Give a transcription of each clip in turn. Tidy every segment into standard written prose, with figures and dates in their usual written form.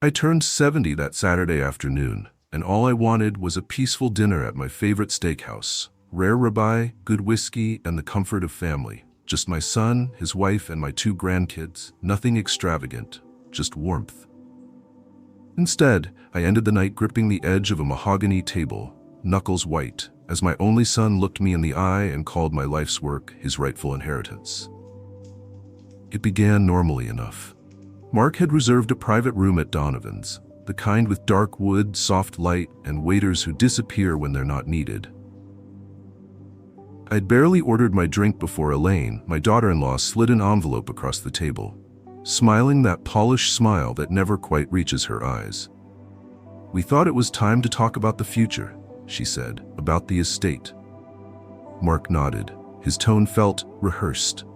I turned 70 that Saturday afternoon, and all I wanted was a peaceful dinner at my favorite steakhouse. Rare ribeye, good whiskey, and the comfort of family. Just my son, his wife, and my 2 grandkids. Nothing extravagant, just warmth. Instead, I ended the night gripping the edge of a mahogany table, knuckles white, as my only son looked me in the eye and called my life's work his rightful inheritance. It began normally enough. Mark had reserved a private room at Donovan's, the kind with dark wood, soft light, and waiters who disappear when they're not needed. I'd barely ordered my drink before Elaine, my daughter-in-law, slid an envelope across the table, smiling that polished smile that never quite reaches her eyes. "We thought it was time to talk about the future," she said, "about the estate." Mark nodded. His tone felt rehearsed.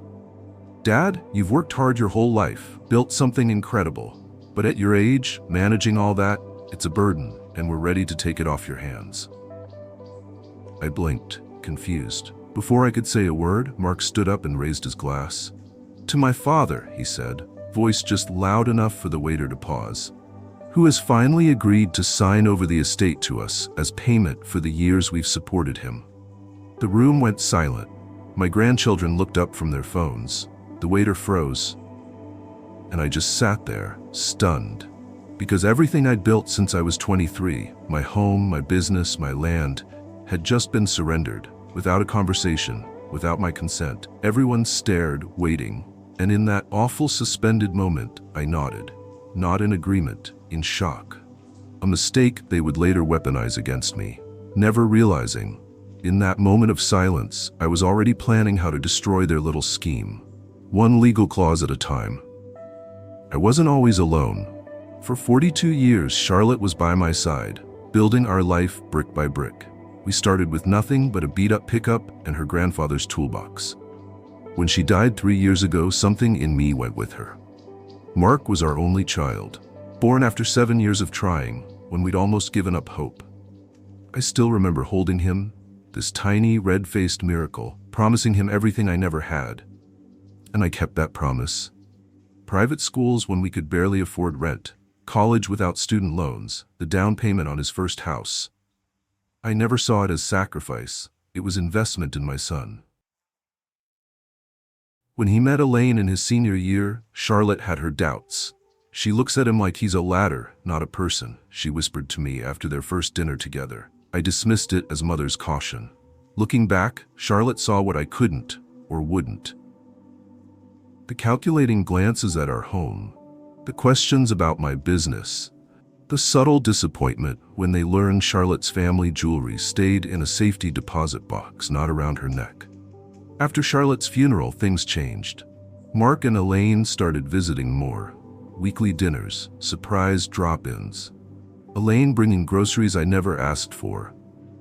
"Dad, you've worked hard your whole life, built something incredible. But at your age, managing all that, it's a burden, and we're ready to take it off your hands." I blinked, confused. Before I could say a word, Mark stood up and raised his glass. "To my father," he said, voice just loud enough for the waiter to pause, "who has finally agreed to sign over the estate to us as payment for the years we've supported him." The room went silent. My grandchildren looked up from their phones. The waiter froze. And I just sat there, stunned. Because everything I'd built since I was 23, my home, my business, my land, had just been surrendered, without a conversation, without my consent. Everyone stared, waiting, and in that awful suspended moment, I nodded. Not in agreement, in shock. A mistake they would later weaponize against me, never realizing, in that moment of silence, I was already planning how to destroy their little scheme. One legal clause at a time. I wasn't always alone. For 42 years, Charlotte was by my side, building our life brick by brick. We started with nothing but a beat-up pickup and her grandfather's toolbox. When she died 3 years ago, something in me went with her. Mark was our only child, born after 7 years of trying, when we'd almost given up hope. I still remember holding him, this tiny, red-faced miracle, promising him everything I never had. And I kept that promise. Private schools when we could barely afford rent, college without student loans, the down payment on his first house. I never saw it as sacrifice. It was investment in my son. When he met Elaine in his senior year, Charlotte had her doubts. "She looks at him like he's a ladder, not a person," she whispered to me after their first dinner together. I dismissed it as mother's caution. Looking back, Charlotte saw what I couldn't, or wouldn't. The calculating glances at our home, the questions about my business, the subtle disappointment when they learned Charlotte's family jewelry stayed in a safety deposit box not around her neck. After Charlotte's funeral, things changed. Mark and Elaine started visiting more. Weekly dinners, surprise drop-ins. Elaine bringing groceries I never asked for.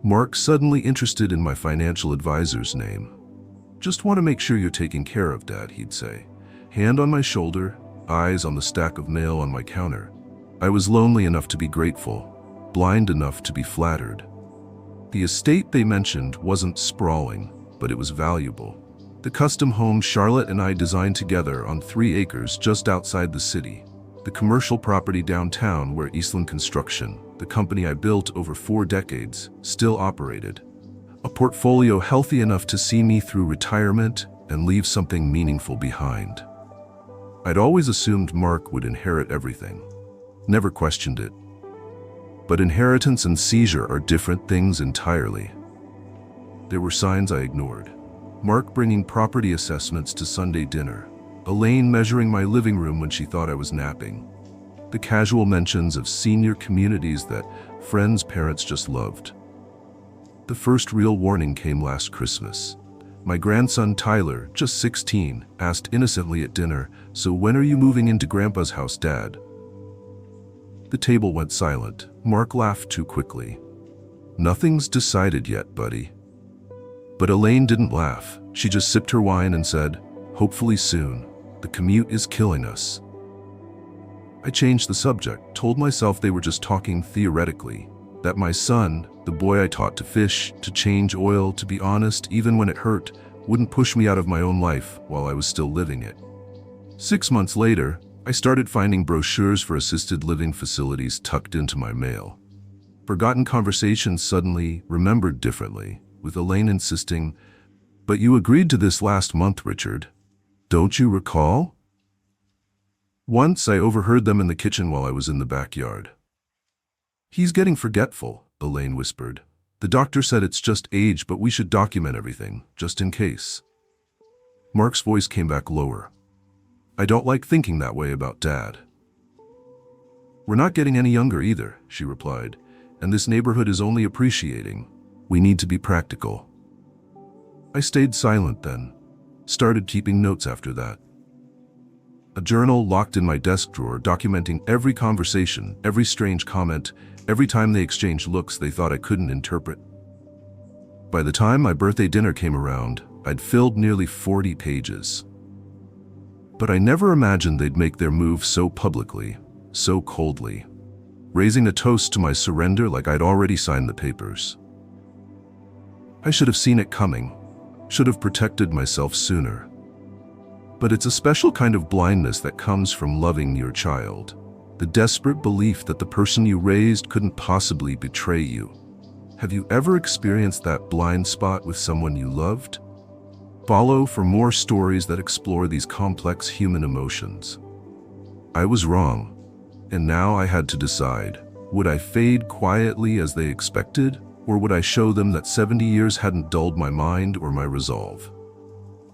Mark suddenly interested in my financial advisor's name. "Just want to make sure you're taken care of, Dad," he'd say. Hand on my shoulder, eyes on the stack of mail on my counter. I was lonely enough to be grateful, blind enough to be flattered. The estate they mentioned wasn't sprawling, but it was valuable. The custom home Charlotte and I designed together on 3 acres just outside the city. The commercial property downtown where Eastland Construction, the company I built over 4 decades, still operated. A portfolio healthy enough to see me through retirement and leave something meaningful behind. I'd always assumed Mark would inherit everything. Never questioned it. But inheritance and seizure are different things entirely. There were signs I ignored. Mark bringing property assessments to Sunday dinner. Elaine measuring my living room when she thought I was napping. The casual mentions of senior communities that friends' parents just loved. The first real warning came last Christmas. My grandson Tyler, just 16, asked innocently at dinner, "So when are you moving into Grandpa's house, Dad?" The table went silent. Mark laughed too quickly. "Nothing's decided yet, buddy." But Elaine didn't laugh. She just sipped her wine and said, "Hopefully soon. The commute is killing us." I changed the subject, told myself they were just talking theoretically, that my son, the boy I taught to fish, to change oil, to be honest even when it hurt, wouldn't push me out of my own life while I was still living it. 6 months later, I started finding brochures for assisted living facilities tucked into my mail. Forgotten conversations suddenly remembered differently, with Elaine insisting, "But you agreed to this last month, Richard. Don't you recall?" Once I overheard them in the kitchen while I was in the backyard. "He's getting forgetful," Elaine whispered. "The doctor said it's just age, but we should document everything, just in case." Mark's voice came back lower. "I don't like thinking that way about Dad." "We're not getting any younger either," she replied, "and this neighborhood is only appreciating. We need to be practical." I stayed silent then, started keeping notes after that. A journal locked in my desk drawer documenting every conversation, every strange comment, every time they exchanged looks they thought I couldn't interpret. By the time my birthday dinner came around, I'd filled nearly 40 pages. But I never imagined they'd make their move so publicly, so coldly, raising a toast to my surrender like I'd already signed the papers. I should have seen it coming, should have protected myself sooner. But it's a special kind of blindness that comes from loving your child. The desperate belief that the person you raised couldn't possibly betray you. Have you ever experienced that blind spot with someone you loved? Follow for more stories that explore these complex human emotions. I was wrong, and now I had to decide, would I fade quietly as they expected, or would I show them that 70 years hadn't dulled my mind or my resolve?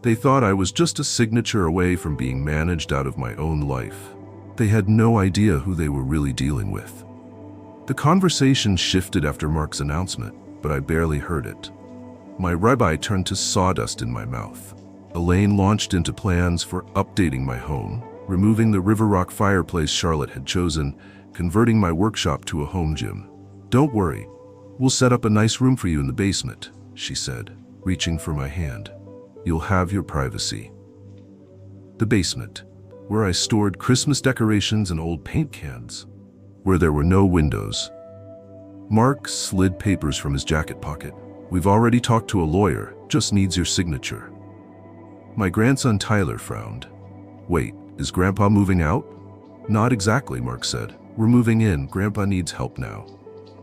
They thought I was just a signature away from being managed out of my own life. They had no idea who they were really dealing with. The conversation shifted after Mark's announcement, but I barely heard it. My rabbi turned to sawdust in my mouth. Elaine launched into plans for updating my home, removing the River Rock fireplace Charlotte had chosen, converting my workshop to a home gym. "Don't worry, we'll set up a nice room for you in the basement," she said, reaching for my hand. "You'll have your privacy." The basement, where I stored Christmas decorations and old paint cans, where there were no windows. Mark slid papers from his jacket pocket. "We've already talked to a lawyer, just needs your signature." My grandson Tyler frowned. "Wait, is Grandpa moving out?" "Not exactly," Mark said. "We're moving in. Grandpa needs help now."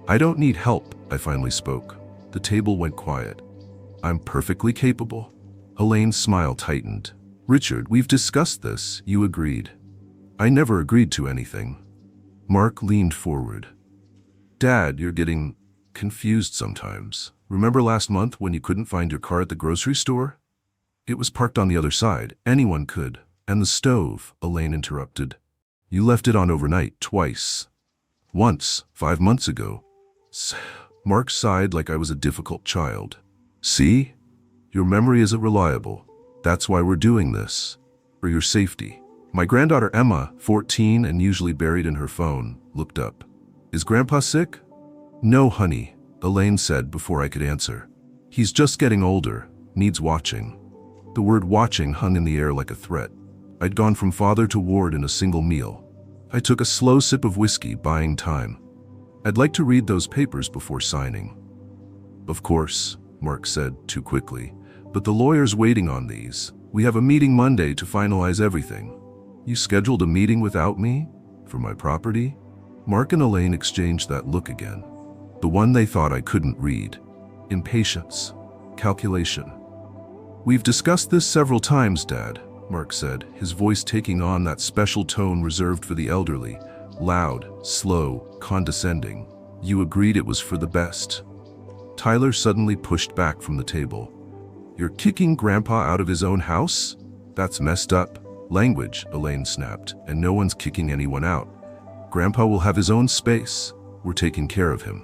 "I don't need help," I finally spoke. The table went quiet. "I'm perfectly capable." Elaine's smile tightened. "Richard, we've discussed this. You agreed." "I never agreed to anything." Mark leaned forward. "Dad, you're getting confused sometimes. Remember last month when you couldn't find your car at the grocery store? It was parked on the other side. Anyone could. And the stove," Elaine interrupted. "You left it on overnight twice. Once, 5 months ago." Mark sighed like I was a difficult child. "See? Your memory isn't reliable. That's why we're doing this. For your safety." My granddaughter Emma, 14 and usually buried in her phone, looked up. "Is Grandpa sick?" "No, honey," Elaine said before I could answer. "He's just getting older, needs watching." The word watching hung in the air like a threat. I'd gone from father to ward in a single meal. I took a slow sip of whiskey, buying time. "I'd like to read those papers before signing." "Of course," Mark said too quickly, "but the lawyer's waiting on these. We have a meeting Monday to finalize everything." "You scheduled a meeting without me? For my property?" Mark and Elaine exchanged that look again. The one they thought I couldn't read. Impatience. Calculation. "We've discussed this several times, Dad," Mark said, his voice taking on that special tone reserved for the elderly. Loud, slow, condescending. "You agreed it was for the best." Tyler suddenly pushed back from the table. "You're kicking Grandpa out of his own house? That's messed up." "Language," Elaine snapped, "and no one's kicking anyone out. Grandpa will have his own space. We're taking care of him."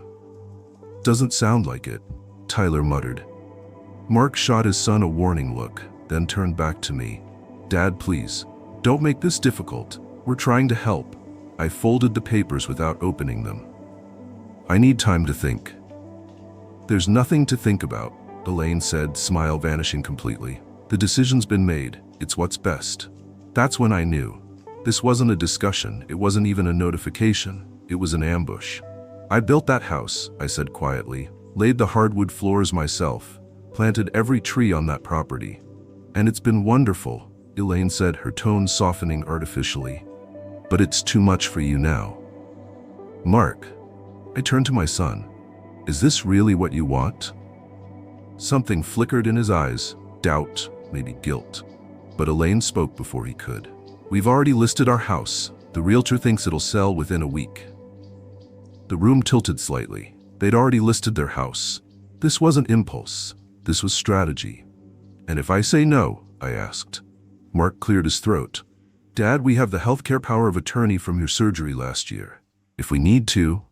"Doesn't sound like it," Tyler muttered. Mark shot his son a warning look, then turned back to me. "Dad, please, don't make this difficult. We're trying to help." I folded the papers without opening them. "I need time to think." "There's nothing to think about," Elaine said, smile vanishing completely. "The decision's been made. It's what's best." That's when I knew. This wasn't a discussion. It wasn't even a notification. It was an ambush. "I built that house," I said quietly, "laid the hardwood floors myself, planted every tree on that property. And it's been wonderful," Elaine said, her tone softening artificially. but it's too much for you now. Mark, I turned to my son. Is this really what you want? Something flickered in his eyes, doubt, maybe guilt. But Elaine spoke before he could. We've already listed our house. The realtor thinks it'll sell within a week. The room tilted slightly. They'd already listed their house. This wasn't impulse. This was strategy. And if I say no, I asked. Mark cleared his throat. Dad, we have the healthcare power of attorney from your surgery last year. If we need to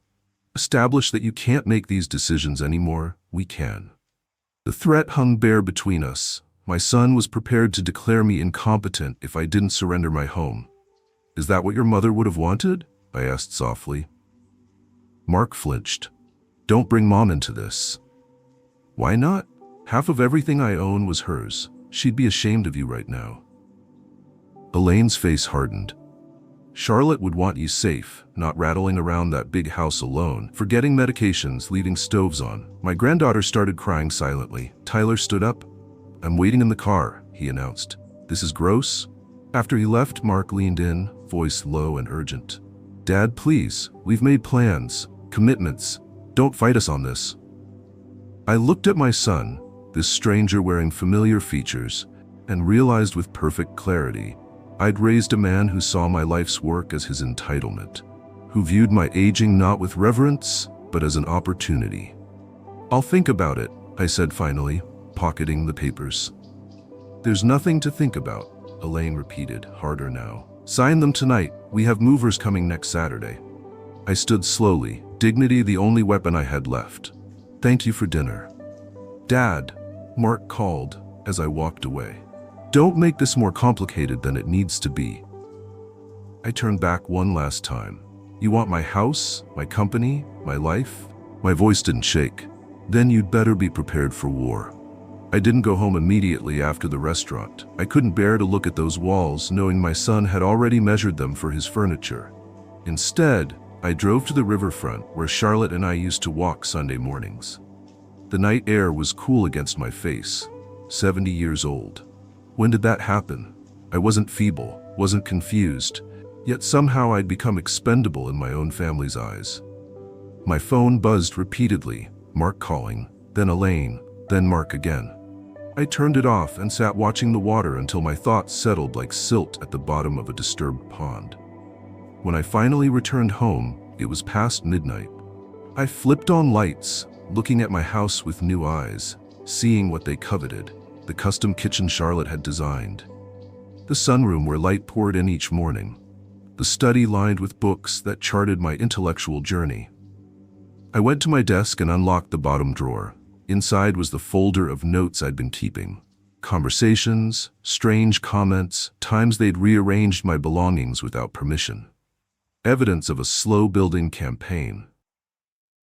establish that you can't make these decisions anymore, we can. The threat hung bare between us. My son was prepared to declare me incompetent if I didn't surrender my home. Is that what your mother would have wanted? I asked softly. Mark flinched. Don't bring Mom into this. Why not? Half of everything I own was hers. She'd be ashamed of you right now. Elaine's face hardened. Charlotte would want you safe, not rattling around that big house alone, forgetting medications, leaving stoves on. My granddaughter started crying silently. Tyler stood up. I'm waiting in the car, he announced. This is gross. After he left, Mark leaned in, voice low and urgent. Dad, please, we've made plans, commitments. Don't fight us on this. I looked at my son, this stranger wearing familiar features, and realized with perfect clarity I'd raised a man who saw my life's work as his entitlement, who viewed my aging not with reverence, but as an opportunity. I'll think about it, I said finally, pocketing the papers. There's nothing to think about, Elaine repeated, harder now. Sign them tonight. We have movers coming next Saturday. I stood slowly, dignity the only weapon I had left. Thank you for dinner. Dad, Mark called as I walked away. Don't make this more complicated than it needs to be. I turned back one last time. You want my house, my company, my life? My voice didn't shake. Then you'd better be prepared for war. I didn't go home immediately after the restaurant. I couldn't bear to look at those walls, knowing my son had already measured them for his furniture. Instead, I drove to the riverfront where Charlotte and I used to walk Sunday mornings. The night air was cool against my face. 70 years old. When did that happen? I wasn't feeble, wasn't confused, yet somehow I'd become expendable in my own family's eyes. My phone buzzed repeatedly, Mark calling, then Elaine, then Mark again. I turned it off and sat watching the water until my thoughts settled like silt at the bottom of a disturbed pond. When I finally returned home, it was past midnight. I flipped on lights, looking at my house with new eyes, seeing what they coveted, the custom kitchen Charlotte had designed. The sunroom where light poured in each morning. The study lined with books that charted my intellectual journey. I went to my desk and unlocked the bottom drawer. Inside was the folder of notes I'd been keeping. Conversations, strange comments, times they'd rearranged my belongings without permission. Evidence of a slow-building campaign.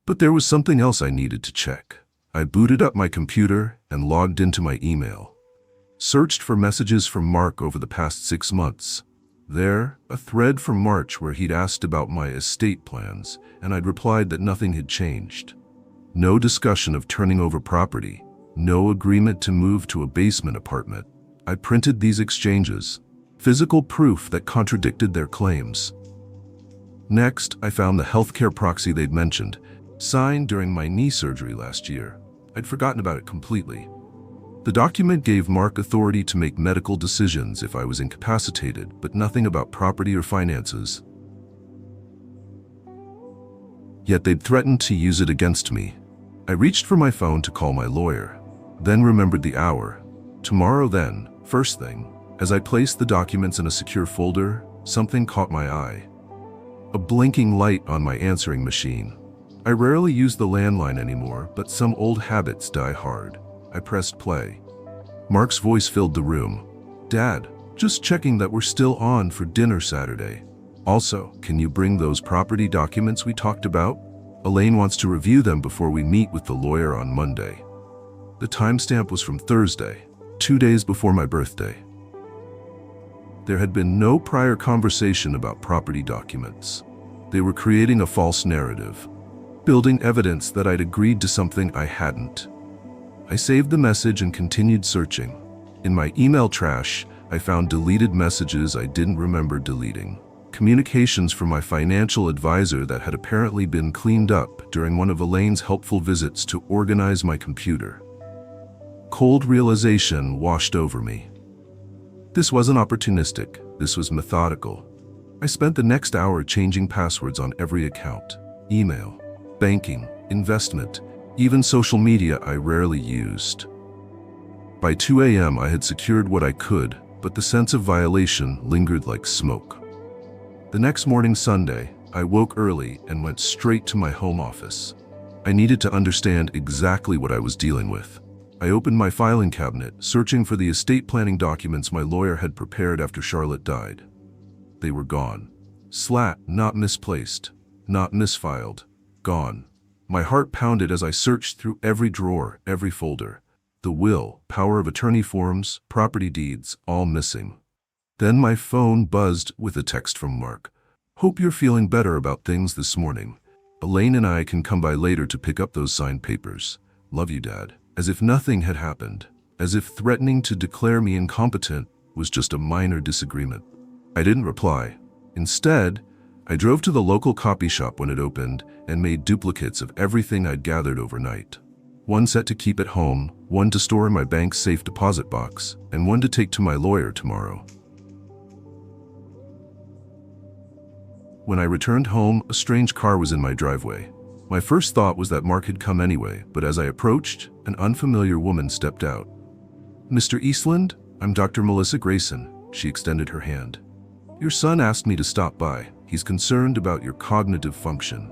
But there was something else I needed to check. I booted up my computer and logged into my email. Searched for messages from Mark over the past 6 months. There, a thread from March where he'd asked about my estate plans, and I'd replied that nothing had changed. No discussion of turning over property. No agreement to move to a basement apartment. I printed these exchanges. Physical proof that contradicted their claims. Next, I found the healthcare proxy they'd mentioned, signed during my knee surgery last year. I'd forgotten about it completely. The document gave Mark authority to make medical decisions if I was incapacitated, but nothing about property or finances. Yet they'd threatened to use it against me. I reached for my phone to call my lawyer, then remembered the hour. Tomorrow then, first thing. As I placed the documents in a secure folder, something caught my eye. A blinking light on my answering machine. I rarely use the landline anymore, but some old habits die hard. I pressed play. Mark's voice filled the room. Dad, just checking that we're still on for dinner Saturday. Also, can you bring those property documents we talked about? Elaine wants to review them before we meet with the lawyer on Monday. The timestamp was from Thursday, 2 days before my birthday. There had been no prior conversation about property documents. They were creating a false narrative, building evidence that I'd agreed to something I hadn't. I saved the message and continued searching. In my email trash, I found deleted messages I didn't remember deleting. Communications from my financial advisor that had apparently been cleaned up during one of Elaine's helpful visits to organize my computer. Cold realization washed over me. This wasn't opportunistic, this was methodical. I spent the next hour changing passwords on every account: email, banking, investment, even social media I rarely used. By 2 a.m. I had secured what I could, but the sense of violation lingered like smoke. The next morning, Sunday, I woke early and went straight to my home office. I needed to understand exactly what I was dealing with. I opened my filing cabinet, searching for the estate planning documents my lawyer had prepared after Charlotte died. They were gone. Not misplaced, not misfiled, gone. My heart pounded as I searched through every drawer, every folder. The will, power of attorney forms, property deeds, all missing. Then my phone buzzed with a text from Mark. "Hope you're feeling better about things this morning. Elaine and I can come by later to pick up those signed papers. Love you, Dad." As if nothing had happened, as if threatening to declare me incompetent was just a minor disagreement. I didn't reply. Instead, I drove to the local copy shop when it opened and made duplicates of everything I'd gathered overnight. One set to keep at home, one to store in my bank's safe deposit box, and one to take to my lawyer tomorrow. When I returned home, a strange car was in my driveway. My first thought was that Mark had come anyway, but as I approached, an unfamiliar woman stepped out. "Mr. Eastland, I'm Dr. Melissa Grayson." She extended her hand. "Your son asked me to stop by. He's concerned about your cognitive function."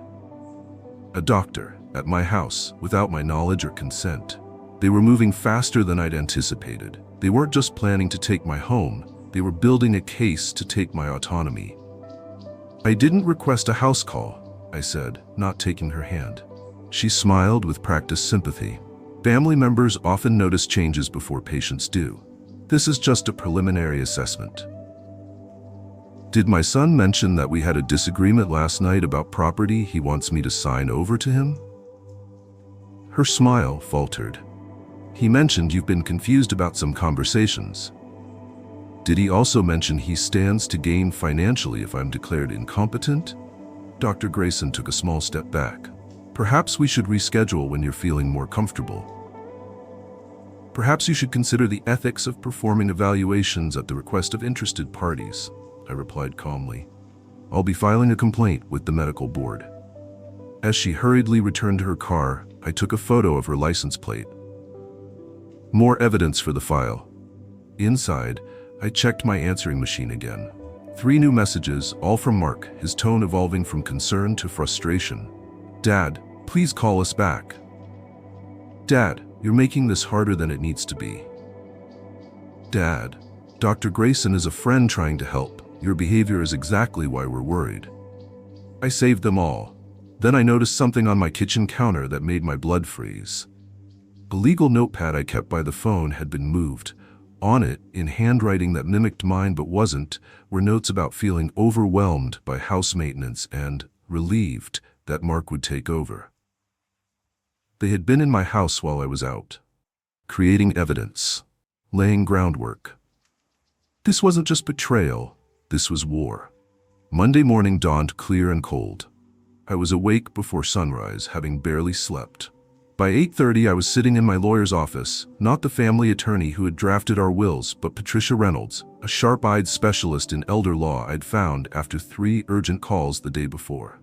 A doctor, at my house, without my knowledge or consent. They were moving faster than I'd anticipated. They weren't just planning to take my home, they were building a case to take my autonomy. "I didn't request a house call," I said, not taking her hand. She smiled with practiced sympathy. "Family members often notice changes before patients do. This is just a preliminary assessment." "Did my son mention that we had a disagreement last night about property he wants me to sign over to him?" Her smile faltered. "He mentioned you've been confused about some conversations. Did he also mention he stands to gain financially if I'm declared incompetent?" Dr. Grayson took a small step back. "Perhaps we should reschedule when you're feeling more comfortable. Perhaps you should consider the ethics of performing evaluations at the request of interested parties," I replied calmly. "I'll be filing a complaint with the medical board." As she hurriedly returned to her car, I took a photo of her license plate. More evidence for the file. Inside, I checked my answering machine again. 3 new messages, all from Mark, his tone evolving from concern to frustration. "Dad, please call us back." "Dad, you're making this harder than it needs to be." "Dad, Dr. Grayson is a friend trying to help. Your behavior is exactly why we're worried." I saved them all. Then I noticed something on my kitchen counter that made my blood freeze. A legal notepad I kept by the phone had been moved. On it, in handwriting that mimicked mine but wasn't, were notes about feeling overwhelmed by house maintenance and relieved that Mark would take over. They had been in my house while I was out, creating evidence, laying groundwork. This wasn't just betrayal, this was war. Monday morning dawned clear and cold. I was awake before sunrise, having barely slept. By 8:30, I was sitting in my lawyer's office, not the family attorney who had drafted our wills, but Patricia Reynolds, a sharp-eyed specialist in elder law I'd found after 3 urgent calls the day before.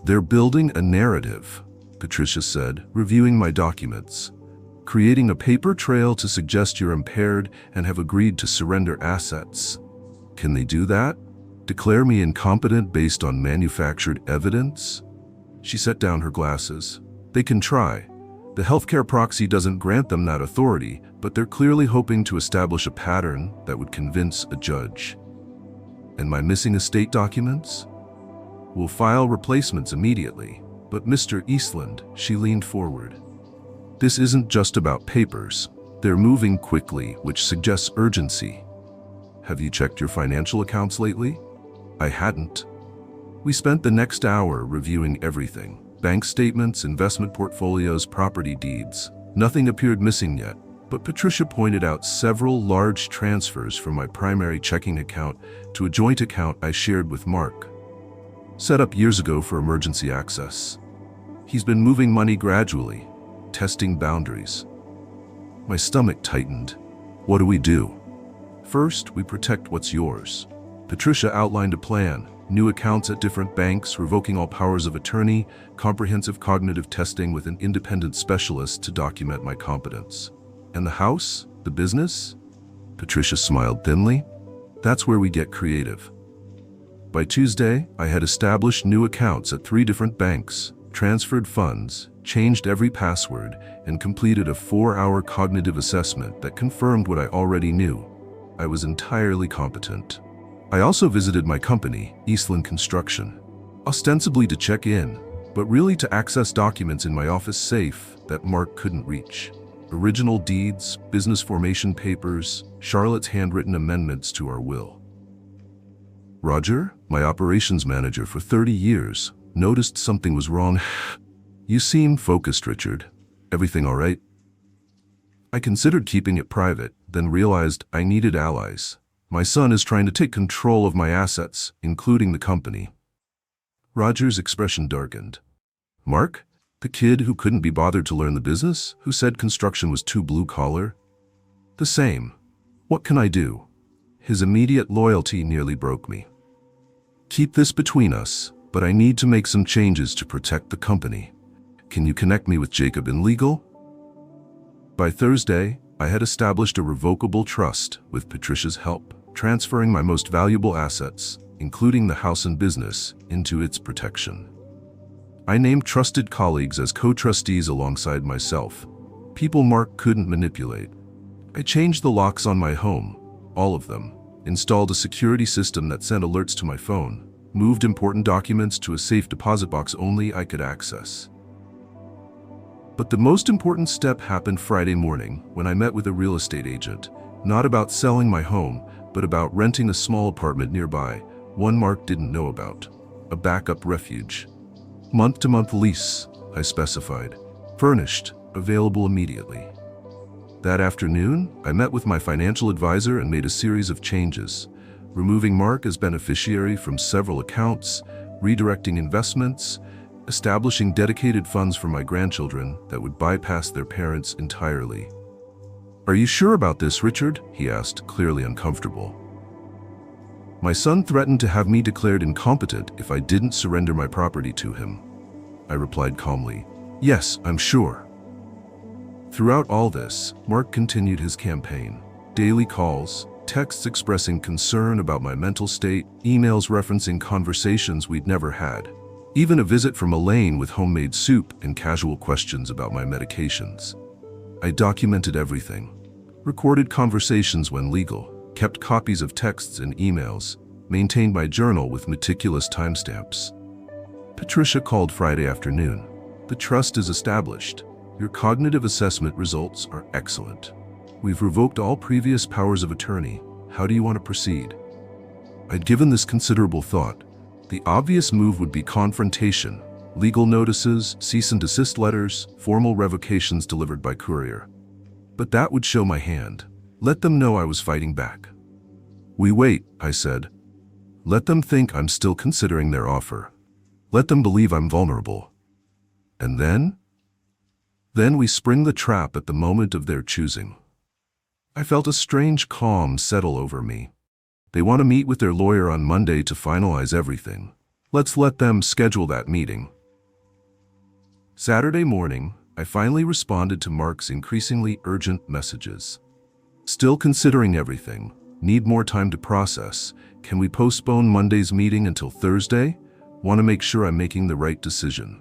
"They're building a narrative," Patricia said, reviewing my documents. "Creating a paper trail to suggest you're impaired and have agreed to surrender assets. Can they do that? Declare me incompetent based on manufactured evidence?" She set down her glasses. "They can try. The healthcare proxy doesn't grant them that authority, but they're clearly hoping to establish a pattern that would convince a judge. And my missing estate documents? We'll file replacements immediately. But Mr. Eastland," she leaned forward, "this isn't just about papers. They're moving quickly, which suggests urgency. Have you checked your financial accounts lately?" I hadn't. We spent the next hour reviewing everything. Bank statements, investment portfolios, property deeds. Nothing appeared missing yet. But Patricia pointed out several large transfers from my primary checking account to a joint account I shared with Mark, set up years ago for emergency access. He's been moving money gradually, testing boundaries. My stomach tightened. What do we do? First, we protect what's yours. Patricia outlined a plan: new accounts at different banks, revoking all powers of attorney, comprehensive cognitive testing with an independent specialist to document my competence. And the house? The business? Patricia smiled thinly. That's where we get creative. By Tuesday, I had established new accounts at 3 different banks, transferred funds, changed every password, and completed a 4-hour cognitive assessment that confirmed what I already knew. I was entirely competent. I also visited my company, Eastland Construction, ostensibly to check in, but really to access documents in my office safe that Mark couldn't reach. Original deeds, business formation papers, Charlotte's handwritten amendments to our will. Roger, my operations manager for 30 years, noticed something was wrong. You seem focused, Richard. Everything all right? I considered keeping it private, then realized I needed allies. My son is trying to take control of my assets, including the company. Roger's expression darkened. Mark? The kid who couldn't be bothered to learn the business? Who said construction was too blue-collar? The same. What can I do? His immediate loyalty nearly broke me. Keep this between us, but I need to make some changes to protect the company. Can you connect me with Jacob in legal? By Thursday, I had established a revocable trust with Patricia's help, transferring my most valuable assets, including the house and business, into its protection. I named trusted colleagues as co-trustees alongside myself, people Mark couldn't manipulate. I changed the locks on my home, all of them, installed a security system that sent alerts to my phone, moved important documents to a safe deposit box only I could access. But the most important step happened Friday morning when I met with a real estate agent, not about selling my home, but about renting a small apartment nearby, one Mark didn't know about, a backup refuge. Month-to-month lease, I specified, furnished, available immediately. That afternoon, I met with my financial advisor and made a series of changes, removing Mark as beneficiary from several accounts, redirecting investments, establishing dedicated funds for my grandchildren that would bypass their parents entirely. Are you sure about this, Richard? He asked, clearly uncomfortable. My son threatened to have me declared incompetent if I didn't surrender my property to him. I replied calmly, yes, I'm sure. Throughout all this, Mark continued his campaign. Daily calls, texts expressing concern about my mental state, emails referencing conversations we'd never had. Even a visit from Elaine with homemade soup and casual questions about my medications. I documented everything. Recorded conversations when legal, kept copies of texts and emails, maintained my journal with meticulous timestamps. Patricia called Friday afternoon. The trust is established. Your cognitive assessment results are excellent. We've revoked all previous powers of attorney. How do you want to proceed? I'd given this considerable thought. The obvious move would be confrontation, legal notices, cease and desist letters, formal revocations delivered by courier. But that would show my hand. Let them know I was fighting back. We wait, I said. Let them think I'm still considering their offer. Let them believe I'm vulnerable. And then? Then we spring the trap at the moment of their choosing. I felt a strange calm settle over me. They want to meet with their lawyer on Monday to finalize everything. Let's let them schedule that meeting. Saturday morning, I finally responded to Mark's increasingly urgent messages. Still considering everything. Need more time to process. Can we postpone Monday's meeting until Thursday? Want to make sure I'm making the right decision.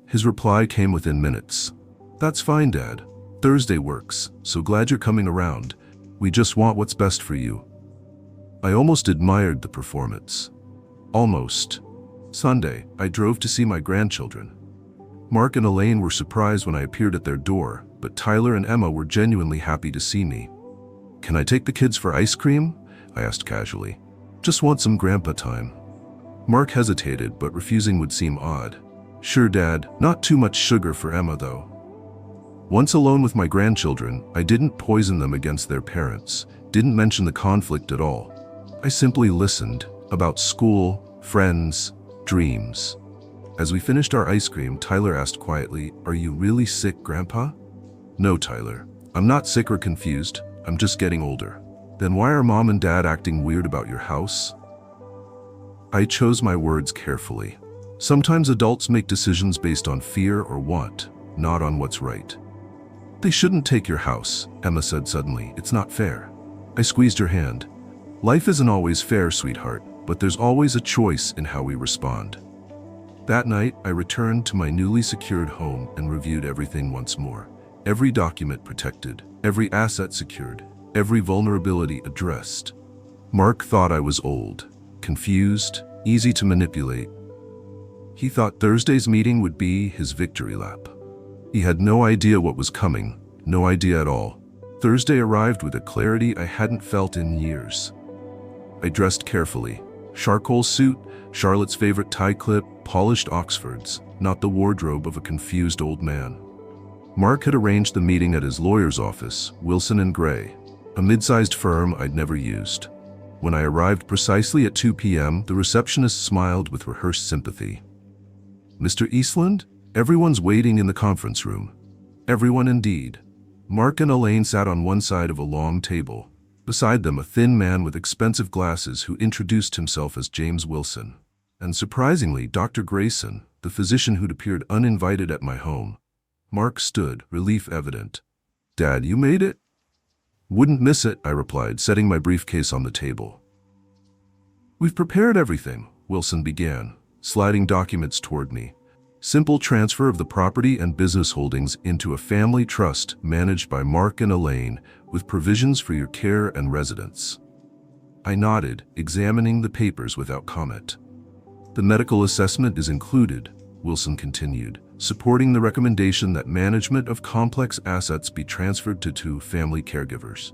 His reply came within minutes. That's fine, Dad. Thursday works, so glad you're coming around. We just want what's best for you. I almost admired the performance. Almost. Sunday, I drove to see my grandchildren. Mark and Elaine were surprised when I appeared at their door, but Tyler and Emma were genuinely happy to see me. Can I take the kids for ice cream? I asked casually. Just want some grandpa time. Mark hesitated, but refusing would seem odd. Sure, Dad. Not too much sugar for Emma, though. Once alone with my grandchildren, I didn't poison them against their parents, didn't mention the conflict at all. I simply listened, about school, friends, dreams. As we finished our ice cream, Tyler asked quietly, "Are you really sick, Grandpa?" "No, Tyler. I'm not sick or confused. I'm just getting older." "Then why are Mom and Dad acting weird about your house?" I chose my words carefully. Sometimes adults make decisions based on fear or want, not on what's right. "They shouldn't take your house," Emma said suddenly. "It's not fair." I squeezed her hand. "Life isn't always fair, sweetheart, but there's always a choice in how we respond." That night, I returned to my newly secured home and reviewed everything once more. Every document protected, every asset secured, every vulnerability addressed. Mark thought I was old, confused, easy to manipulate. He thought Thursday's meeting would be his victory lap. He had no idea what was coming, no idea at all. Thursday arrived with a clarity I hadn't felt in years. I dressed carefully. Charcoal suit, Charlotte's favorite tie clip, polished Oxfords, not the wardrobe of a confused old man. Mark had arranged the meeting at his lawyer's office, Wilson & Gray, a mid-sized firm I'd never used. When I arrived precisely at 2 p.m., the receptionist smiled with rehearsed sympathy. "Mr. Eastland, everyone's waiting in the conference room." Everyone indeed. Mark and Elaine sat on one side of a long table. Beside them, a thin man with expensive glasses who introduced himself as James Wilson. And surprisingly, Dr. Grayson, the physician who'd appeared uninvited at my home. Mark stood, relief evident. "Dad, you made it?" "Wouldn't miss it," I replied, setting my briefcase on the table. "We've prepared everything," Wilson began, sliding documents toward me. "Simple transfer of the property and business holdings into a family trust managed by Mark and Elaine, with provisions for your care and residence." I nodded, examining the papers without comment. "The medical assessment is included," Wilson continued, supporting the recommendation that management of complex assets be transferred to 2 family caregivers.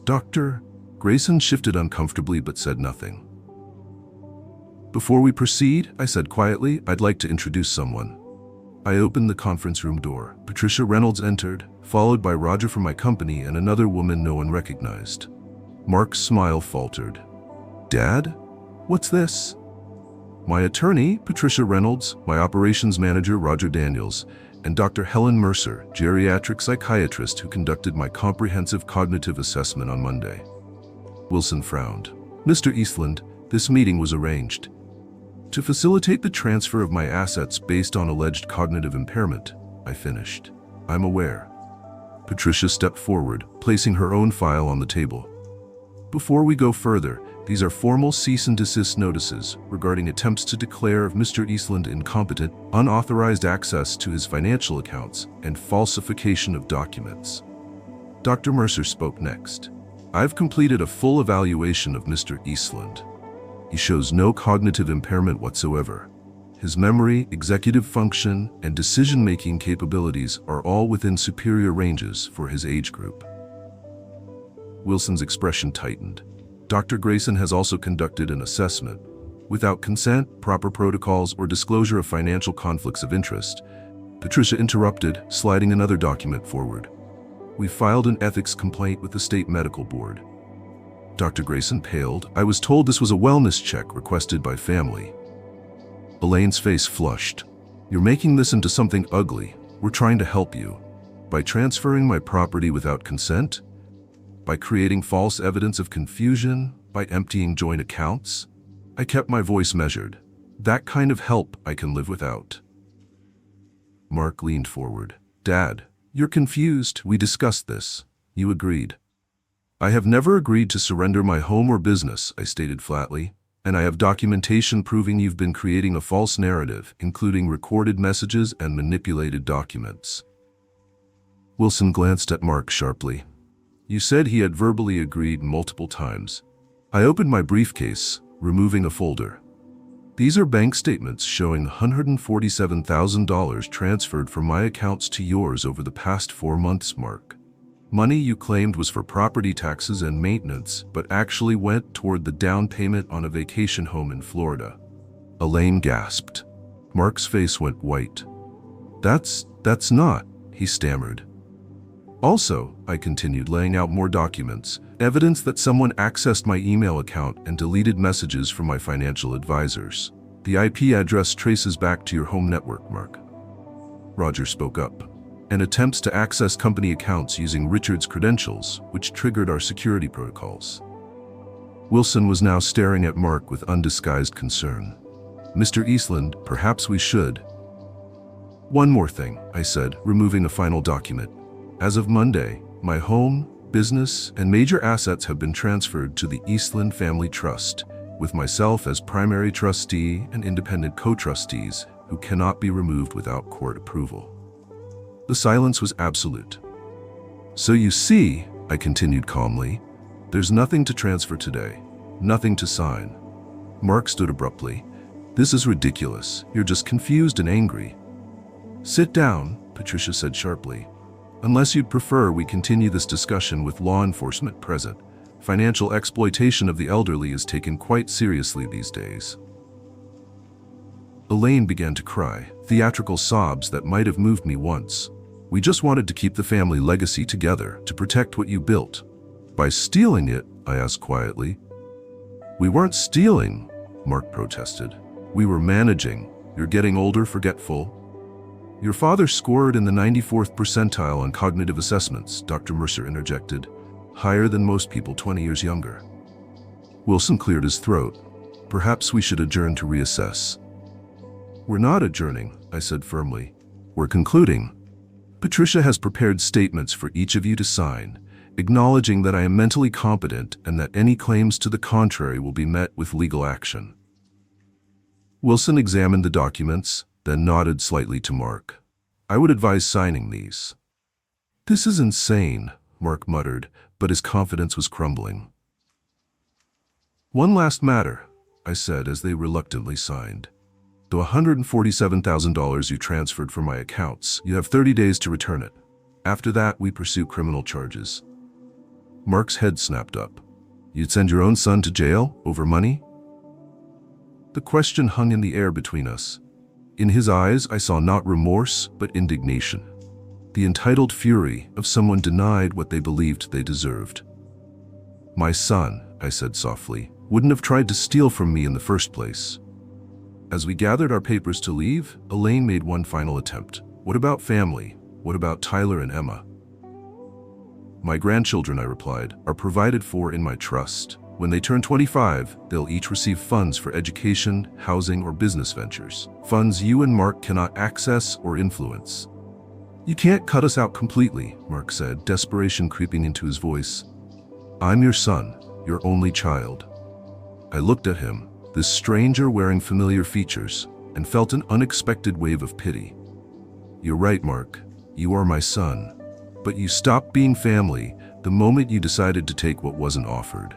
"Dr. Grayson shifted uncomfortably but said nothing. "Before we proceed," I said quietly, "I'd like to introduce someone." I opened the conference room door. Patricia Reynolds entered, followed by Roger from my company and another woman no one recognized. Mark's smile faltered. "Dad? What's this?" "My attorney, Patricia Reynolds, my operations manager, Roger Daniels, and Dr. Helen Mercer, geriatric psychiatrist who conducted my comprehensive cognitive assessment on Monday." Wilson frowned. "Mr. Eastland, this meeting was arranged to facilitate the transfer of my assets based on alleged cognitive impairment," I finished. "I'm aware." Patricia stepped forward, placing her own file on the table. "Before we go further, these are formal cease and desist notices regarding attempts to declare of Mr. Eastland incompetent, unauthorized access to his financial accounts, and falsification of documents." Dr. Mercer spoke next. "I've completed a full evaluation of Mr. Eastland. He shows no cognitive impairment whatsoever. His memory, executive function, and decision-making capabilities are all within superior ranges for his age group." Wilson's expression tightened. "Dr. Grayson has also conducted an assessment. Without consent, proper protocols, or disclosure of financial conflicts of interest." Patricia interrupted, sliding another document forward. "We filed an ethics complaint with the state medical board." Dr. Grayson paled. "I was told this was a wellness check requested by family." Elaine's face flushed. "You're making this into something ugly. We're trying to help you. By transferring my property without consent? By creating false evidence of confusion? By emptying joint accounts?" I kept my voice measured. "That kind of help I can live without." Mark leaned forward. "Dad, you're confused. We discussed this. You agreed." "I have never agreed to surrender my home or business," I stated flatly, "and I have documentation proving you've been creating a false narrative, including recorded messages and manipulated documents." Wilson glanced at Mark sharply. "You said he had verbally agreed multiple times." I opened my briefcase, removing a folder. "These are bank statements showing $147,000 transferred from my accounts to yours over the past 4 months, Mark. Money you claimed was for property taxes and maintenance, but actually went toward the down payment on a vacation home in Florida." Elaine gasped. Mark's face went white. That's not," he stammered. Also, I continued, laying out more documents, evidence that someone accessed my email account and deleted messages from my financial advisors. The IP address traces back to your home network, Mark. Roger spoke up. And attempts to access company accounts using Richard's credentials, which triggered our security protocols. Wilson was now staring at Mark with undisguised concern. Mr. Eastland, perhaps we should. One more thing, I said, removing a final document. As of Monday, my home, business, and major assets have been transferred to the Eastland Family Trust, with myself as primary trustee and independent co-trustees who cannot be removed without court approval. The silence was absolute. So you see, I continued calmly, there's nothing to transfer today, nothing to sign. Mark stood abruptly. This is ridiculous. You're just confused and angry. Sit down, Patricia said sharply. Unless you'd prefer we continue this discussion with law enforcement present. Financial exploitation of the elderly is taken quite seriously these days. Elaine began to cry, theatrical sobs that might have moved me once. We just wanted to keep the family legacy together, to protect what you built. By stealing it, I asked quietly. We weren't stealing, Mark protested. We were managing. You're getting older, forgetful. Your father scored in the 94th percentile on cognitive assessments, Dr. Mercer interjected, higher than most people 20 years younger. Wilson cleared his throat. Perhaps we should adjourn to reassess. We're not adjourning, I said firmly. We're concluding. Patricia has prepared statements for each of you to sign, acknowledging that I am mentally competent and that any claims to the contrary will be met with legal action. Wilson examined the documents, then nodded slightly to Mark. I would advise signing these. This is insane, Mark muttered, but his confidence was crumbling. One last matter, I said as they reluctantly signed. The $147,000 you transferred from my accounts, you have 30 days to return it. After that, we pursue criminal charges. Mark's head snapped up. You'd send your own son to jail over money? The question hung in the air between us. In his eyes, I saw not remorse, but indignation. The entitled fury of someone denied what they believed they deserved. My son, I said softly, wouldn't have tried to steal from me in the first place. As we gathered our papers to leave, Elaine made one final attempt. What about family? What about Tyler and Emma? My grandchildren, I replied, are provided for in my trust. When they turn 25, they'll each receive funds for education, housing, or business ventures. Funds you and Mark cannot access or influence. You can't cut us out completely, Mark said, desperation creeping into his voice. I'm your son, your only child. I looked at him, this stranger wearing familiar features, and felt an unexpected wave of pity. You're right, Mark. You are my son. But you stopped being family the moment you decided to take what wasn't offered.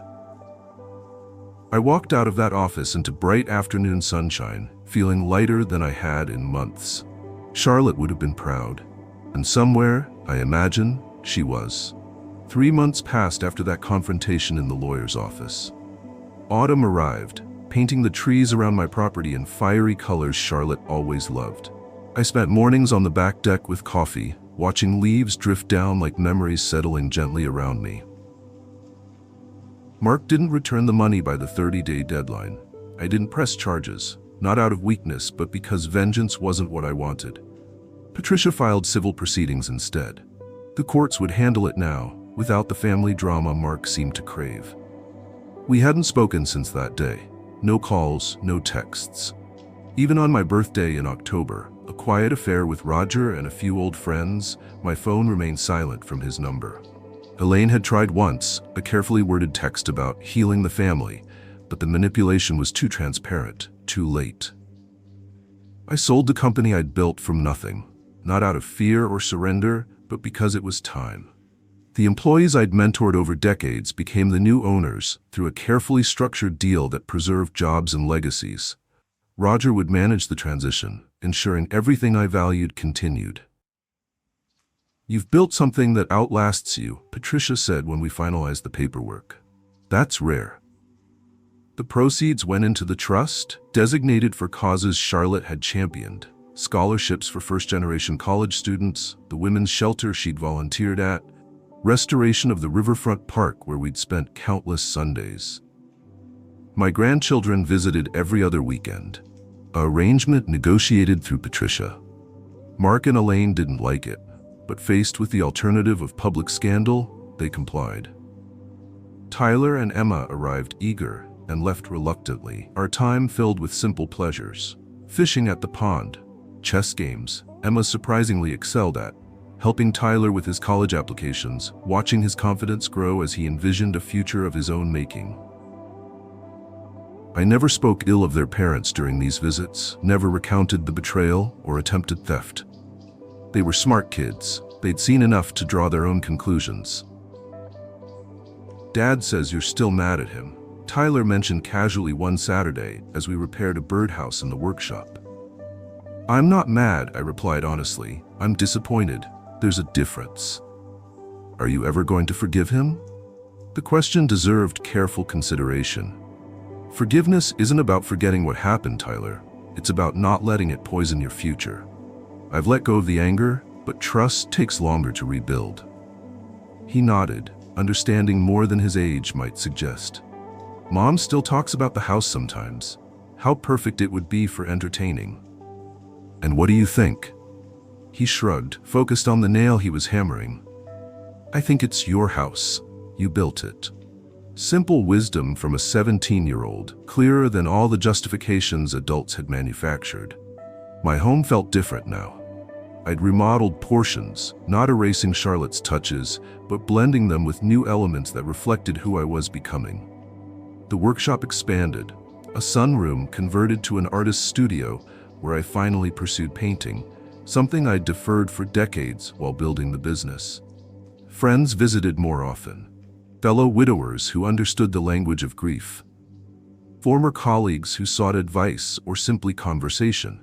I walked out of that office into bright afternoon sunshine, feeling lighter than I had in months. Charlotte would have been proud. And somewhere, I imagine, she was. 3 months passed after that confrontation in the lawyer's office. Autumn arrived, painting the trees around my property in fiery colors Charlotte always loved. I spent mornings on the back deck with coffee, watching leaves drift down like memories settling gently around me. Mark didn't return the money by the 30-day deadline. I didn't press charges, not out of weakness, but because vengeance wasn't what I wanted. Patricia filed civil proceedings instead. The courts would handle it now, without the family drama Mark seemed to crave. We hadn't spoken since that day. No calls, no texts. Even on my birthday in October, a quiet affair with Roger and a few old friends, my phone remained silent from his number. Elaine had tried once, a carefully worded text about healing the family, but the manipulation was too transparent, too late. I sold the company I'd built from nothing, not out of fear or surrender, but because it was time. The employees I'd mentored over decades became the new owners through a carefully structured deal that preserved jobs and legacies. Roger would manage the transition, ensuring everything I valued continued. You've built something that outlasts you, Patricia said when we finalized the paperwork. That's rare. The proceeds went into the trust, designated for causes Charlotte had championed. scholarships for first-generation college students, the women's shelter she'd volunteered at, restoration of the riverfront park where we'd spent countless Sundays. My grandchildren visited every other weekend, an arrangement negotiated through Patricia. Mark and Elaine didn't like it, but faced with the alternative of public scandal, they complied. Tyler and Emma arrived eager and left reluctantly, our time filled with simple pleasures. Fishing at the pond, chess games, Emma surprisingly excelled at, helping Tyler with his college applications, watching his confidence grow as he envisioned a future of his own making. I never spoke ill of their parents during these visits, never recounted the betrayal or attempted theft. They were smart kids. They'd seen enough to draw their own conclusions. Dad says you're still mad at him, Tyler mentioned casually one Saturday as we repaired a birdhouse in the workshop. I'm not mad, I replied honestly. I'm disappointed. There's a difference. Are you ever going to forgive him? The question deserved careful consideration. Forgiveness isn't about forgetting what happened, Tyler. It's about not letting it poison your future. I've let go of the anger, but trust takes longer to rebuild. He nodded, understanding more than his age might suggest. Mom still talks about the house sometimes, how perfect it would be for entertaining. And what do you think? He shrugged, focused on the nail he was hammering. I think it's your house. You built it. Simple wisdom from a 17-year-old, clearer than all the justifications adults had manufactured. My home felt different now. I'd remodeled portions, not erasing Charlotte's touches, but blending them with new elements that reflected who I was becoming. The workshop expanded, a sunroom converted to an artist's studio where I finally pursued painting, something I'd deferred for decades while building the business. Friends visited more often, fellow widowers who understood the language of grief, former colleagues who sought advice or simply conversation,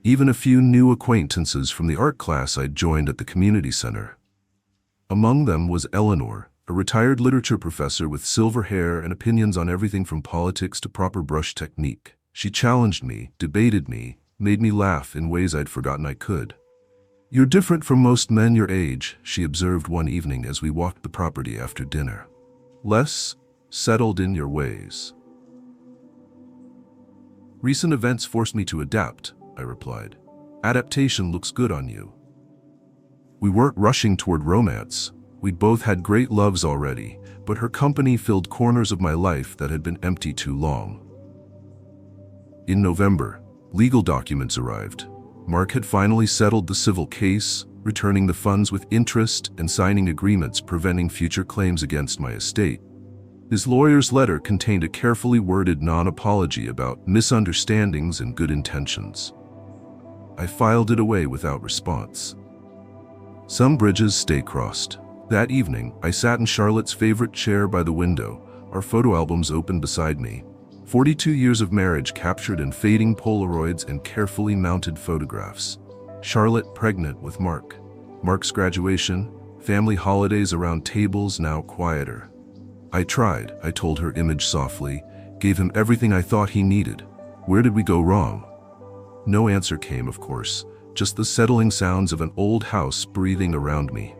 even a few new acquaintances from the art class I'd joined at the community center. Among them was Eleanor, a retired literature professor with silver hair and opinions on everything from politics to proper brush technique. She challenged me, debated me, made me laugh in ways I'd forgotten I could. You're different from most men your age, she observed one evening as we walked the property after dinner. Less settled in your ways. Recent events forced me to adapt, I replied. Adaptation looks good on you. We weren't rushing toward romance. We'd both had great loves already, but her company filled corners of my life that had been empty too long. In November, legal documents arrived. Mark had finally settled the civil case, returning the funds with interest and signing agreements preventing future claims against my estate. His lawyer's letter contained a carefully worded non-apology about misunderstandings and good intentions. I filed it away without response. Some bridges stay crossed. That evening, I sat in Charlotte's favorite chair by the window, our photo albums open beside me. 42 years of marriage captured in fading Polaroids and carefully mounted photographs. Charlotte pregnant with Mark. Mark's graduation, family holidays around tables now quieter. I tried, I told her image softly, gave him everything I thought he needed. Where did we go wrong? No answer came, of course, just the settling sounds of an old house breathing around me.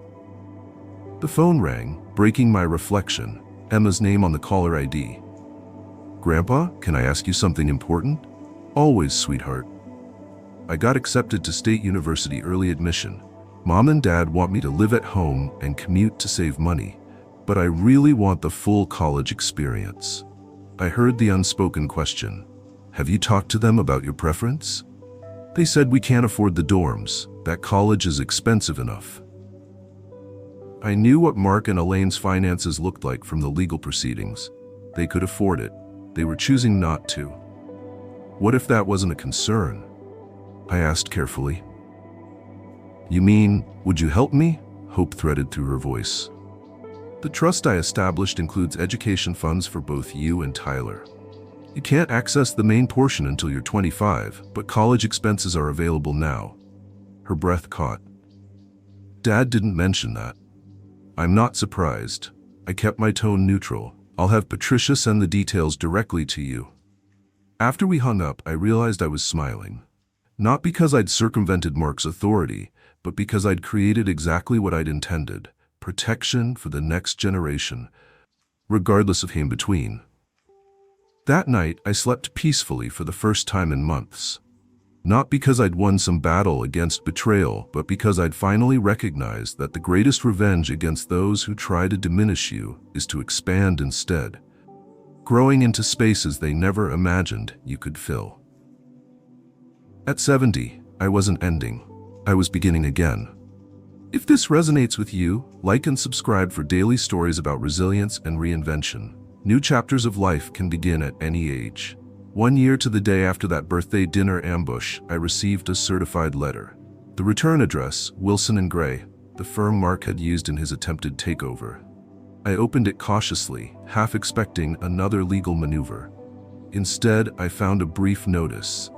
The phone rang, breaking my reflection, Emma's name on the caller ID. Grandpa, can I ask you something important? Always, sweetheart. I got accepted to State University early admission. Mom and Dad want me to live at home and commute to save money, but I really want the full college experience. I heard the unspoken question. Have you talked to them about your preference? They said we can't afford the dorms, that college is expensive enough. I knew what Mark and Elaine's finances looked like from the legal proceedings. They could afford it. They were choosing not to. What if that wasn't a concern? I asked carefully. You mean, would you help me? Hope threaded through her voice. The trust I established includes education funds for both you and Tyler. You can't access the main portion until you're 25, but college expenses are available now. Her breath caught. Dad didn't mention that. I'm not surprised. I kept my tone neutral. I'll have Patricia send the details directly to you. After we hung up, I realized I was smiling. Not because I'd circumvented Mark's authority, but because I'd created exactly what I'd intended: protection for the next generation, regardless of him between. That night, I slept peacefully for the first time in months. Not because I'd won some battle against betrayal, but because I'd finally recognized that the greatest revenge against those who try to diminish you is to expand instead, growing into spaces they never imagined you could fill. At 70, I wasn't ending. I was beginning again. If this resonates with you, like and subscribe for daily stories about resilience and reinvention. New chapters of life can begin at any age. 1 year to the day after that birthday dinner ambush, I received a certified letter. The return address, Wilson and Gray, the firm Mark had used in his attempted takeover. I opened it cautiously, half expecting another legal maneuver. Instead, I found a brief notice.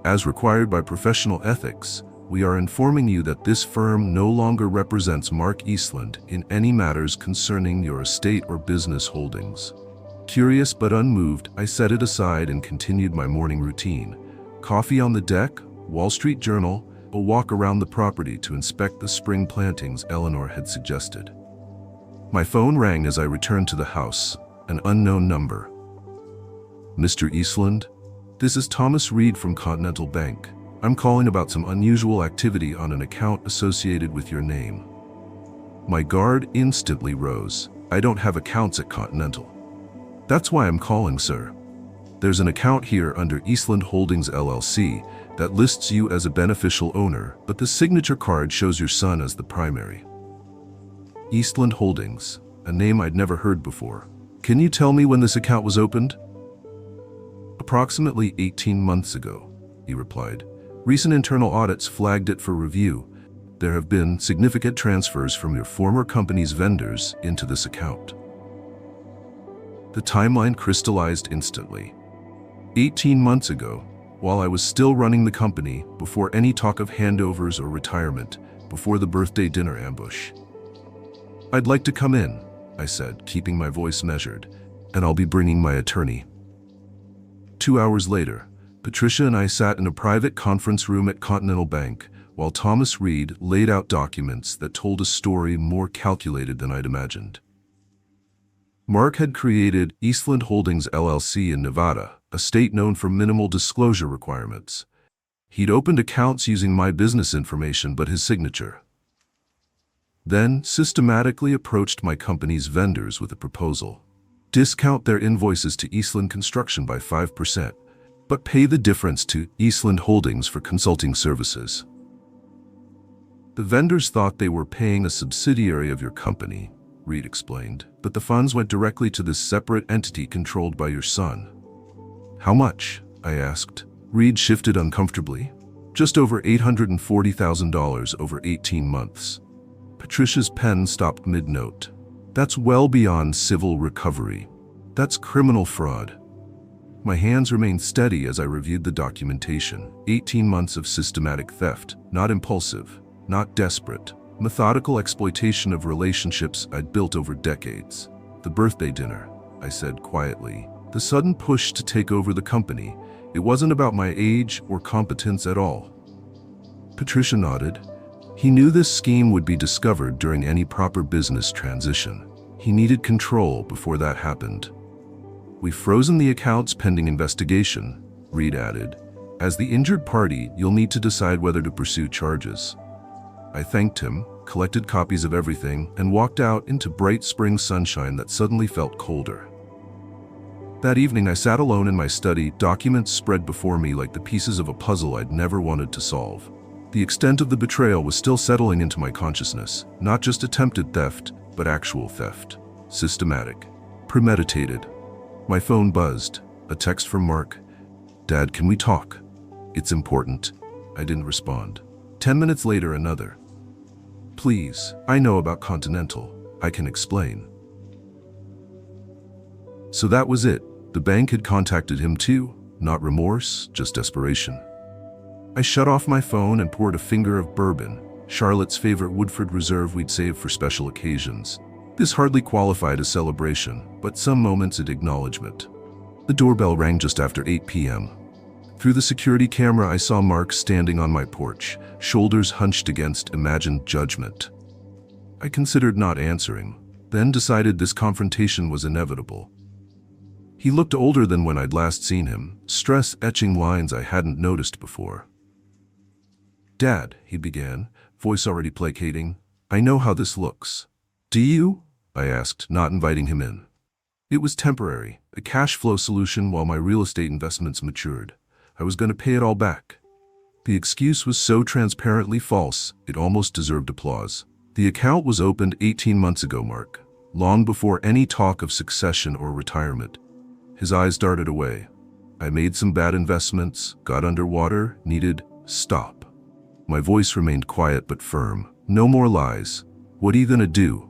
As required by professional ethics, we are informing you that this firm no longer represents Mark Eastland in any matters concerning your estate or business holdings. Curious but unmoved, I set it aside and continued my morning routine. Coffee on the deck, Wall Street Journal, a walk around the property to inspect the spring plantings Eleanor had suggested. My phone rang as I returned to the house, an unknown number. Mr. Eastland, this is Thomas Reed from Continental Bank. I'm calling about some unusual activity on an account associated with your name. My guard instantly rose. I don't have accounts at Continental. That's why I'm calling, sir. There's an account here under Eastland Holdings LLC that lists you as a beneficial owner, but the signature card shows your son as the primary. Eastland Holdings, a name I'd never heard before. Can you tell me when this account was opened? Approximately 18 months ago, he replied. Recent internal audits flagged it for review. There have been significant transfers from your former company's vendors into this account. The timeline crystallized instantly. 18 months ago, while I was still running the company, before any talk of handovers or retirement, before the birthday dinner ambush. I'd like to come in, I said, keeping my voice measured, and I'll be bringing my attorney. 2 hours later, Patricia and I sat in a private conference room at Continental Bank, while Thomas Reed laid out documents that told a story more calculated than I'd imagined. Mark had created Eastland Holdings LLC in Nevada, a state known for minimal disclosure requirements. He'd opened accounts using my business information but his signature. Then systematically approached my company's vendors with a proposal. Discount their invoices to Eastland Construction by 5%, but pay the difference to Eastland Holdings for consulting services. The vendors thought they were paying a subsidiary of your company, Reed explained, but the funds went directly to this separate entity controlled by your son. How much? I asked. Reed shifted uncomfortably. Just over $840,000 over 18 months. Patricia's pen stopped mid-note. That's well beyond civil recovery. That's criminal fraud. My hands remained steady as I reviewed the documentation. 18 months of systematic theft, not impulsive, not desperate. Methodical exploitation of relationships I'd built over decades. The birthday dinner, I said quietly. The sudden push to take over the company. It wasn't about my age or competence at all. Patricia nodded. He knew this scheme would be discovered during any proper business transition. He needed control before that happened. We've frozen the accounts pending investigation, Reed added. As the injured party, you'll need to decide whether to pursue charges. I thanked him, collected copies of everything, and walked out into bright spring sunshine that suddenly felt colder. That evening I sat alone in my study, documents spread before me like the pieces of a puzzle I'd never wanted to solve. The extent of the betrayal was still settling into my consciousness, not just attempted theft, but actual theft. Systematic. Premeditated. My phone buzzed. A text from Mark. Dad, can we talk? It's important. I didn't respond. 10 minutes later, another. Please, I know about Continental. I can explain. So that was it. The bank had contacted him too. Not remorse, just desperation. I shut off my phone and poured a finger of bourbon, Charlotte's favorite Woodford Reserve we'd saved for special occasions. This hardly qualified as celebration, but some moments at acknowledgement. The doorbell rang just after 8 p.m. Through the security camera, I saw Mark standing on my porch, shoulders hunched against imagined judgment. I considered not answering, then decided this confrontation was inevitable. He looked older than when I'd last seen him, stress etching lines I hadn't noticed before. "Dad," he began, voice already placating, "I know how this looks." "Do you?" I asked, not inviting him in. It was temporary, a cash flow solution while my real estate investments matured. I was going to pay it all back. The excuse was so transparently false, it almost deserved applause. "The account was opened 18 months ago, Mark, long before any talk of succession or retirement." His eyes darted away. "I made some bad investments, got underwater, needed stop." My voice remained quiet but firm. "No more lies. What are you gonna do?"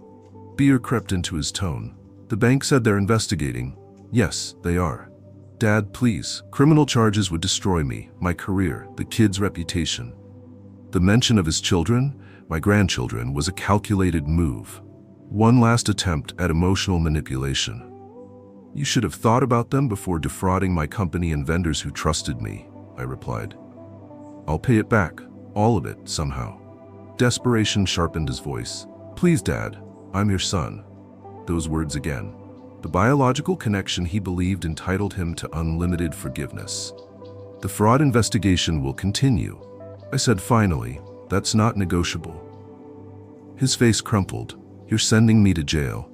Fear crept into his tone. "The bank said they're investigating." "Yes, they are." "Dad, please. Criminal charges would destroy me, my career, the kid's reputation." The mention of his children, my grandchildren, was a calculated move. One last attempt at emotional manipulation. "You should have thought about them before defrauding my company and vendors who trusted me," I replied. "I'll pay it back, all of it, somehow." Desperation sharpened his voice. "Please, Dad, I'm your son." Those words again. The biological connection he believed entitled him to unlimited forgiveness. "The fraud investigation will continue," I said finally. "That's not negotiable." His face crumpled. "You're sending me to jail."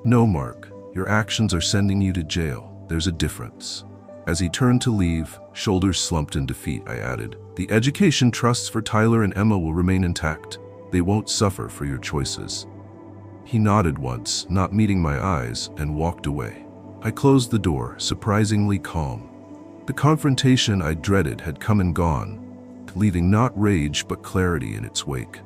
"No, Mark. Your actions are sending you to jail. There's a difference." As he turned to leave, shoulders slumped in defeat, I added, "The education trusts for Tyler and Emma will remain intact. They won't suffer for your choices." He nodded once, not meeting my eyes, and walked away. I closed the door, surprisingly calm. The confrontation I dreaded had come and gone, leaving not rage but clarity in its wake.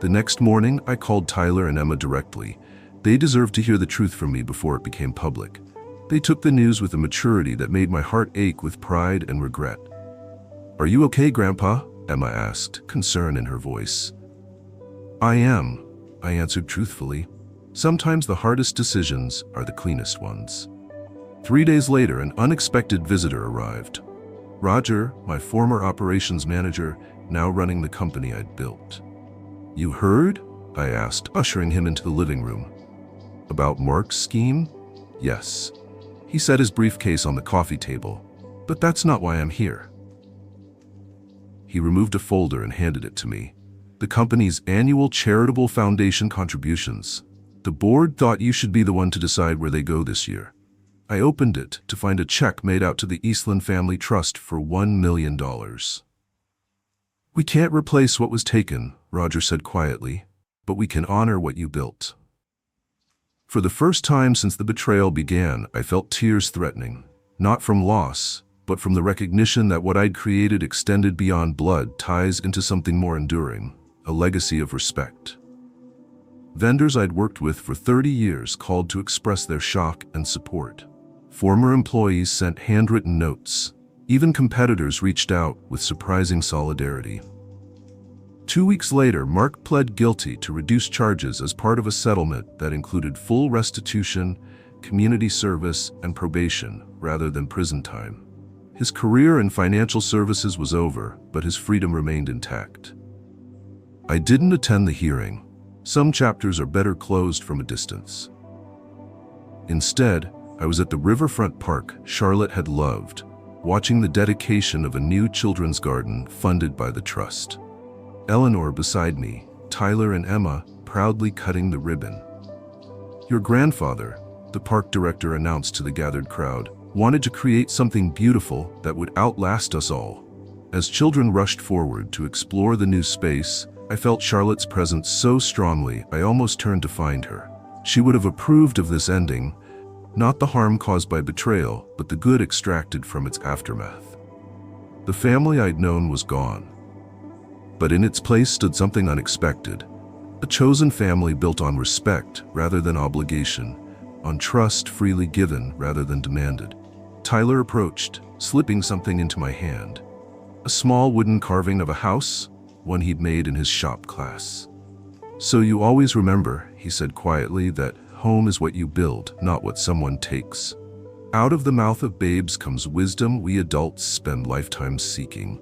The next morning, I called Tyler and Emma directly. They deserved to hear the truth from me before it became public. They took the news with a maturity that made my heart ache with pride and regret. "Are you okay, Grandpa?" Emma asked, concern in her voice. "I am," I answered truthfully. "Sometimes the hardest decisions are the cleanest ones." 3 days later, an unexpected visitor arrived. Roger, my former operations manager, now running the company I'd built. "You heard?" I asked, ushering him into the living room. "About Mark's scheme?" "Yes." He set his briefcase on the coffee table. "But that's not why I'm here." He removed a folder and handed it to me. "The company's annual charitable foundation contributions. The board thought you should be the one to decide where they go this year." I opened it to find a check made out to the Eastland Family Trust for $1 million. "We can't replace what was taken," Roger said quietly, "but we can honor what you built." For the first time since the betrayal began, I felt tears threatening, not from loss, but from the recognition that what I'd created extended beyond blood ties into something more enduring, a legacy of respect. Vendors I'd worked with for 30 years called to express their shock and support. Former employees sent handwritten notes. Even competitors reached out with surprising solidarity. 2 weeks later, Mark pled guilty to reduced charges as part of a settlement that included full restitution, community service, and probation, rather than prison time. His career in financial services was over, but his freedom remained intact. I didn't attend the hearing. Some chapters are better closed from a distance. Instead, I was at the riverfront park Charlotte had loved, watching the dedication of a new children's garden funded by the trust. Eleanor beside me, Tyler and Emma proudly cutting the ribbon. "Your grandfather," the park director announced to the gathered crowd, "wanted to create something beautiful that would outlast us all." As children rushed forward to explore the new space, I felt Charlotte's presence so strongly I almost turned to find her. She would have approved of this ending, not the harm caused by betrayal, but the good extracted from its aftermath. The family I'd known was gone. But in its place stood something unexpected. A chosen family built on respect rather than obligation, on trust freely given rather than demanded. Tyler approached, slipping something into my hand. A small wooden carving of a house, one he'd made in his shop class. "So you always remember," he said quietly, "that home is what you build, not what someone takes." Out of the mouth of babes comes wisdom we adults spend lifetimes seeking.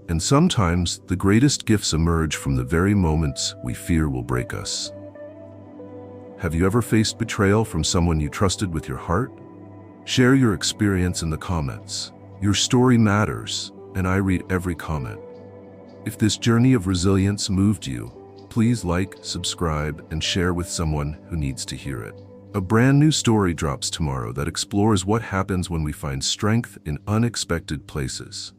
And sometimes the greatest gifts emerge from the very moments we fear will break us. Have you ever faced betrayal from someone you trusted with your heart? Share your experience in the comments. Your story matters, and I read every comment. If this journey of resilience moved you, please like, subscribe, and share with someone who needs to hear it. A brand new story drops tomorrow that explores what happens when we find strength in unexpected places.